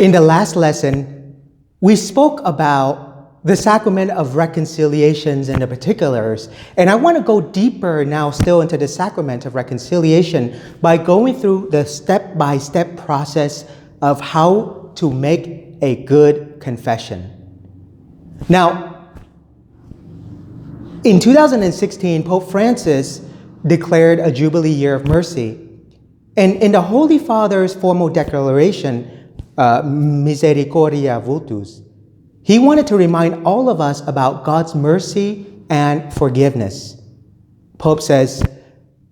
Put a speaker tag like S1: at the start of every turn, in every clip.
S1: In the last lesson, we spoke about the sacrament of reconciliations and the particulars, and I want to go deeper now still into the sacrament of reconciliation by going through the step-by-step process of how to make a good confession. Now, in 2016, Pope Francis declared a Jubilee Year of Mercy, and in the Holy Father's formal declaration, Misericordia Vultus, he wanted to remind all of us about God's mercy and forgiveness. Pope says,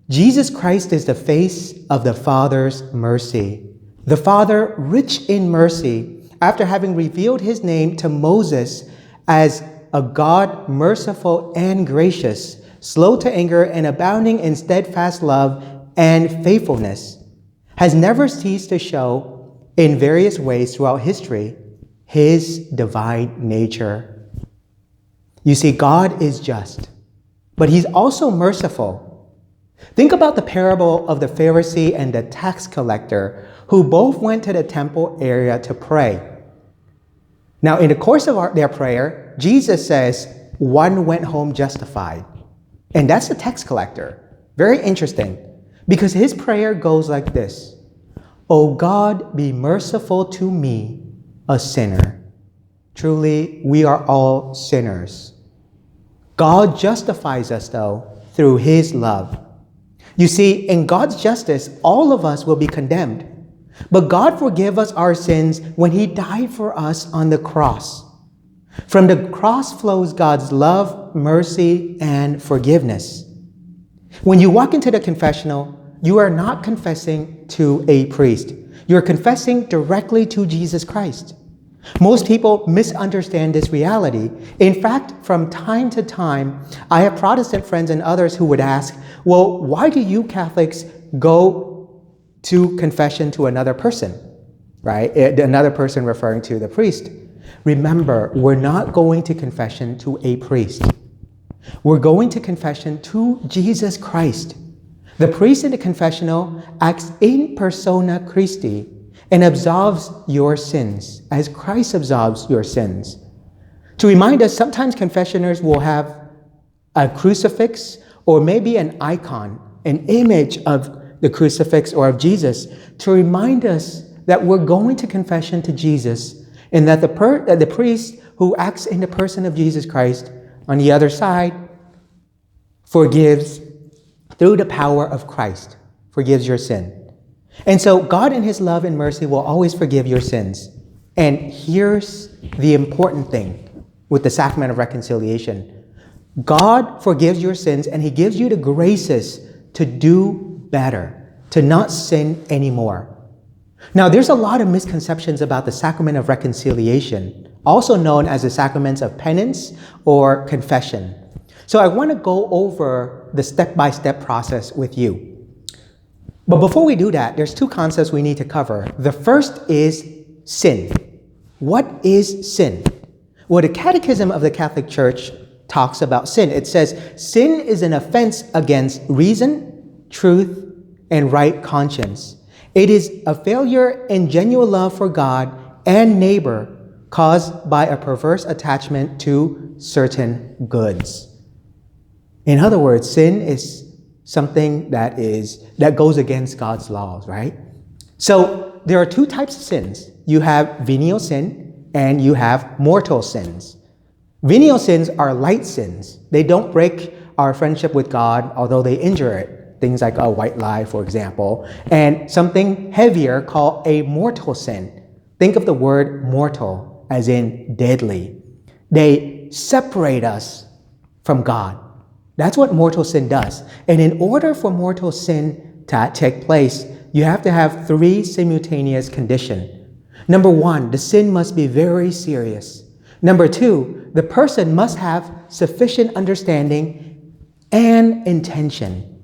S1: Jesus Christ is the face of the Father's mercy. The Father, rich in mercy, after having revealed his name to Moses as a God merciful and gracious, slow to anger and abounding in steadfast love and faithfulness, has never ceased to show in various ways throughout history his divine nature. You see, God is just, but he's also merciful. Think about the parable of the Pharisee and the tax collector who both went to the temple area to pray. Now, in the course of their prayer, Jesus says one went home justified. And that's the tax collector. Very interesting, because his prayer goes like this: O God, be merciful to me, a sinner. Truly, we are all sinners. God justifies us, though, through his love. You see, in God's justice, all of us will be condemned. But God forgave us our sins when he died for us on the cross. From the cross flows God's love, mercy, and forgiveness. When you walk into the confessional, you are not confessing to a priest. You're confessing directly to Jesus Christ. Most people misunderstand this reality. In fact, from time to time, I have Protestant friends and others who would ask, well, why do you Catholics go to confession to another person, right? Another person referring to the priest. Remember, we're not going to confession to a priest. We're going to confession to Jesus Christ. The priest in the confessional acts in persona Christi and absolves your sins as Christ absolves your sins. To remind us, sometimes confessioners will have a crucifix or maybe an icon, an image of the crucifix or of Jesus, to remind us that we're going to confession to Jesus and that the priest who acts in the person of Jesus Christ on the other side forgives through the power of Christ, forgives your sin. And so God in his love and mercy will always forgive your sins. And here's the important thing with the sacrament of reconciliation. God forgives your sins and he gives you the graces to do better, to not sin anymore. Now, there's a lot of misconceptions about the sacrament of reconciliation, also known as the sacraments of penance or confession. So I want to go over the step-by-step process with you. But before we do that, there's two concepts we need to cover. The first is sin. What is sin? Well, the Catechism of the Catholic Church talks about sin. It says, sin is an offense against reason, truth, and right conscience. It is a failure in genuine love for God and neighbor caused by a perverse attachment to certain goods. In other words, sin is something that goes against God's laws, right? So there are two types of sins. You have venial sin and you have mortal sins. Venial sins are light sins. They don't break our friendship with God, although they injure it. Things like a white lie, for example. And something heavier called a mortal sin. Think of the word mortal as in deadly. They separate us from God. That's what mortal sin does. And in order for mortal sin to take place, you have to have three simultaneous conditions. Number one, the sin must be very serious. Number two, the person must have sufficient understanding and intention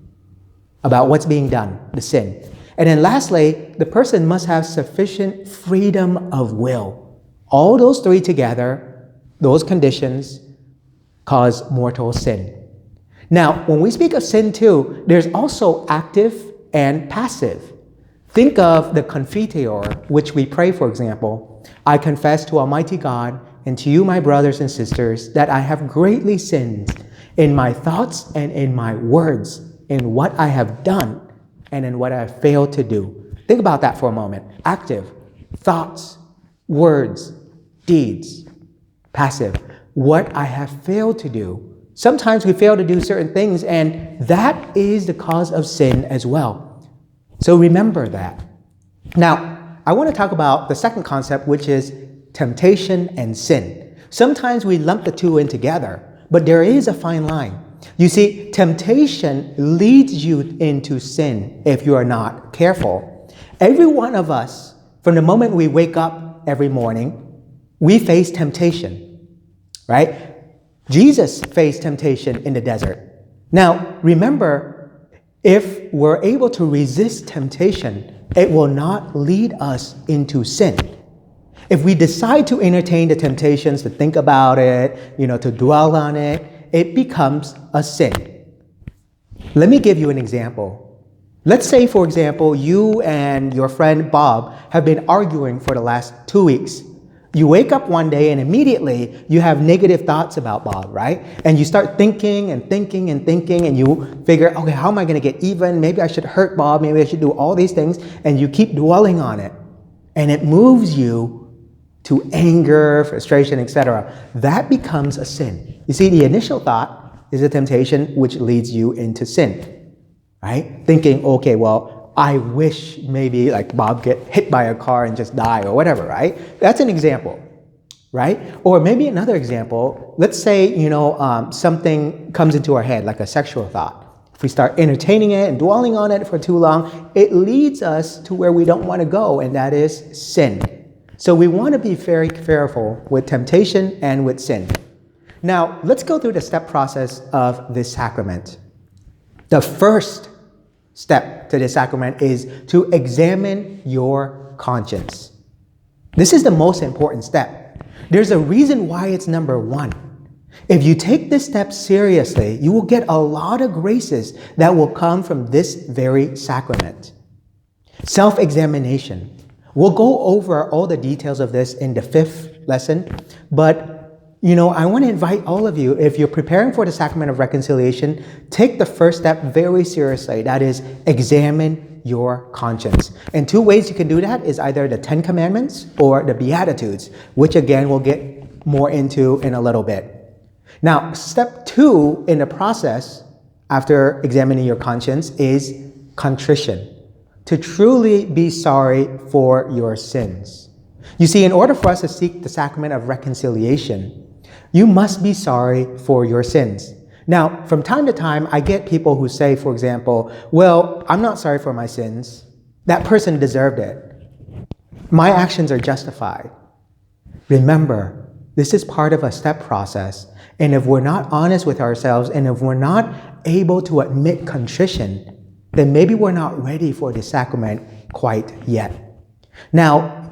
S1: about what's being done, the sin. And then lastly, the person must have sufficient freedom of will. All those three together, those conditions, cause mortal sin. Now, when we speak of sin too, there's also active and passive. Think of the confiteor, which we pray, for example. I confess to Almighty God and to you, my brothers and sisters, that I have greatly sinned in my thoughts and in my words, in what I have done and in what I have failed to do. Think about that for a moment. Active, thoughts, words, deeds. Passive, what I have failed to do. Sometimes we fail to do certain things, and that is the cause of sin as well. So remember that. Now, I want to talk about the second concept, which is temptation and sin. Sometimes we lump the two in together, but there is a fine line. You see, temptation leads you into sin if you are not careful. Every one of us, from the moment we wake up every morning, we face temptation, right? Jesus faced temptation in the desert. Now, remember, if we're able to resist temptation, it will not lead us into sin. If we decide to entertain the temptations, to think about it, to dwell on it, it becomes a sin. Let me give you an example. Let's say, for example, you and your friend Bob have been arguing for the last 2 weeks. You wake up one day and immediately you have negative thoughts about Bob, right? And you start thinking and thinking and thinking, and you figure, okay, how am I going to get even? Maybe I should hurt Bob. Maybe I should do all these things. And you keep dwelling on it. And it moves you to anger, frustration, etc. That becomes a sin. You see, the initial thought is a temptation which leads you into sin, right? Thinking, okay, well, I wish maybe like Bob get hit by a car and just die or whatever, right? That's an example, right? Or maybe another example, let's say, something comes into our head, like a sexual thought. If we start entertaining it and dwelling on it for too long, it leads us to where we don't want to go, and that is sin. So we want to be very careful with temptation and with sin. Now, let's go through the step process of this sacrament. The first step to the sacrament is to examine your conscience. This is the most important step. There's a reason why it's number one. If you take this step seriously, you will get a lot of graces that will come from this very sacrament. Self-examination. We'll go over all the details of this in the 5th lesson, but I want to invite all of you, if you're preparing for the sacrament of reconciliation, take the first step very seriously. That is, examine your conscience. And 2 ways you can do that is either the 10 Commandments or the Beatitudes, which again we'll get more into in a little bit. Now, step 2 in the process, after examining your conscience, is contrition. To truly be sorry for your sins. You see, in order for us to seek the sacrament of reconciliation, you must be sorry for your sins. Now, from time to time, I get people who say, for example, well, I'm not sorry for my sins. That person deserved it. My actions are justified. Remember, this is part of a step process. And if we're not honest with ourselves, and if we're not able to admit contrition, then maybe we're not ready for the sacrament quite yet. Now,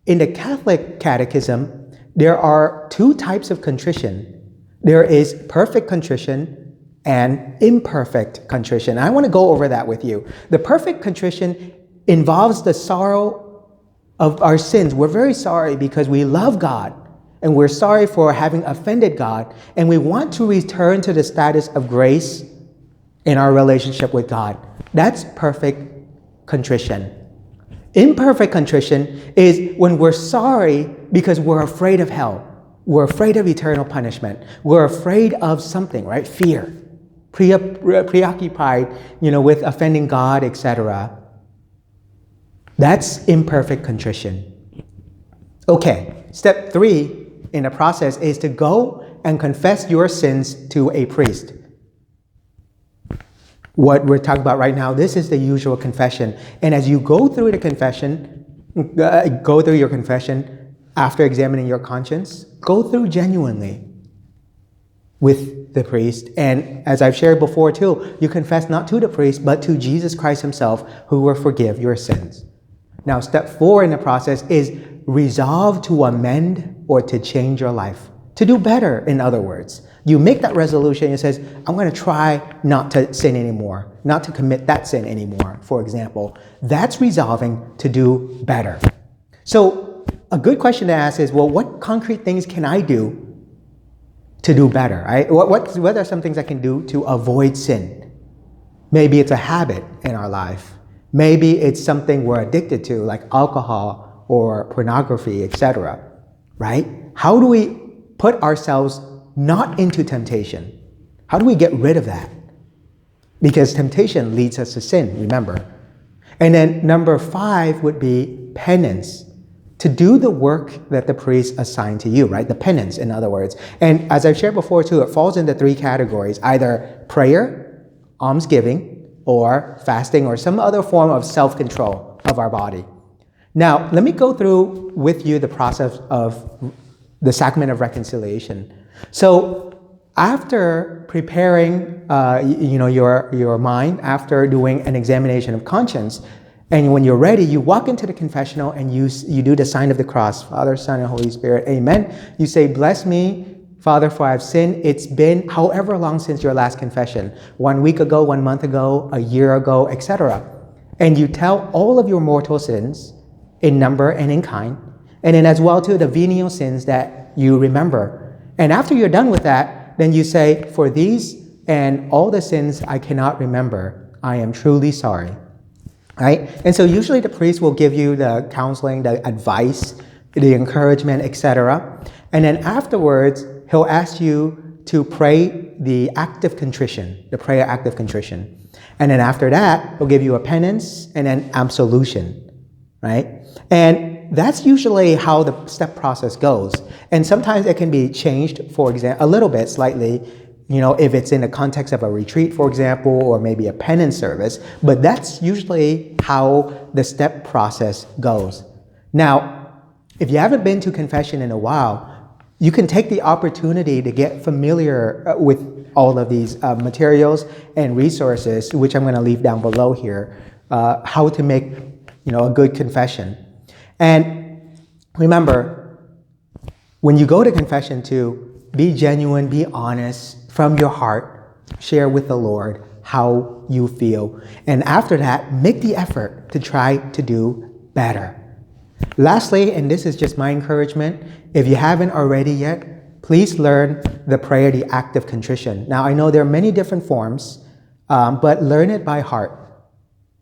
S1: in the Catholic Catechism, there are 2 types of contrition. There is perfect contrition and imperfect contrition. I want to go over that with you. The perfect contrition involves the sorrow of our sins. We're very sorry because we love God, and we're sorry for having offended God, and we want to return to the status of grace in our relationship with God. That's perfect contrition. Imperfect contrition is when we're sorry because we're afraid of hell. We're afraid of eternal punishment. We're afraid of something, right? Fear. Preoccupied, with offending God, etc. That's imperfect contrition. Okay, step 3 in the process is to go and confess your sins to a priest. What we're talking about right now, this is the usual confession. And as you go through your confession after examining your conscience, go through genuinely with the priest. And as I've shared before too, you confess not to the priest, but to Jesus Christ himself, who will forgive your sins. Now, step 4 in the process is resolve to amend or to change your life. To do better, in other words. You make that resolution. It says, I'm going to try not to sin anymore, not to commit that sin anymore, for example. That's resolving to do better. So a good question to ask is, well, what concrete things can I do to do better? Right? What are some things I can do to avoid sin? Maybe it's a habit in our life. Maybe it's something we're addicted to, like alcohol or pornography, etc. Right? How do we put ourselves not into temptation? How do we get rid of that? Because temptation leads us to sin, remember. And then number 5 would be penance. To do the work that the priest assigned to you, right? The penance, in other words. And as I've shared before too, it falls into 3 categories: either prayer, almsgiving, or fasting, or some other form of self-control of our body. Now, let me go through with you the process of the sacrament of reconciliation. So after preparing your mind, after doing an examination of conscience, and when you're ready, you walk into the confessional and you do the sign of the cross. Father, Son, and Holy Spirit, amen. You say, bless me, Father, for I've sinned. It's been however long since your last confession. 1 week ago, 1 month ago, a year ago, etc. And you tell all of your mortal sins in number and in kind. And then as well too, the venial sins that you remember. And after you're done with that, then you say, for these and all the sins I cannot remember, I am truly sorry. Right? And so usually the priest will give you the counseling, the advice, the encouragement, etc. And then afterwards, he'll ask you to pray the act of contrition, the prayer act of contrition. And then after that, he'll give you a penance and then absolution, right? And that's usually how the step process goes. And sometimes it can be changed, for example, a little bit, slightly, if it's in the context of a retreat, for example, or maybe a penance service. But that's usually how the step process goes. Now, if you haven't been to confession in a while, you can take the opportunity to get familiar with all of these materials and resources, which I'm going to leave down below here, how to make a good confession. And remember, when you go to confession too, be genuine, be honest, from your heart, share with the Lord how you feel. And after that, make the effort to try to do better. Lastly, and this is just my encouragement, if you haven't already yet, please learn the prayer, the act of contrition. Now, I know there are many different forms, but learn it by heart.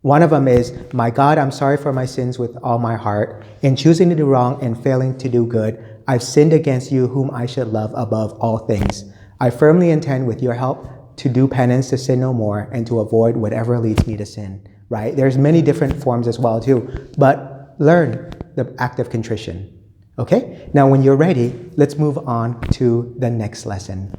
S1: One of them is, my God, I'm sorry for my sins with all my heart. In choosing to do wrong and failing to do good, I've sinned against you whom I should love above all things. I firmly intend, with your help, to do penance, to sin no more, and to avoid whatever leads me to sin, right? There's many different forms as well, too. But learn the act of contrition, okay? Now, when you're ready, let's move on to the next lesson.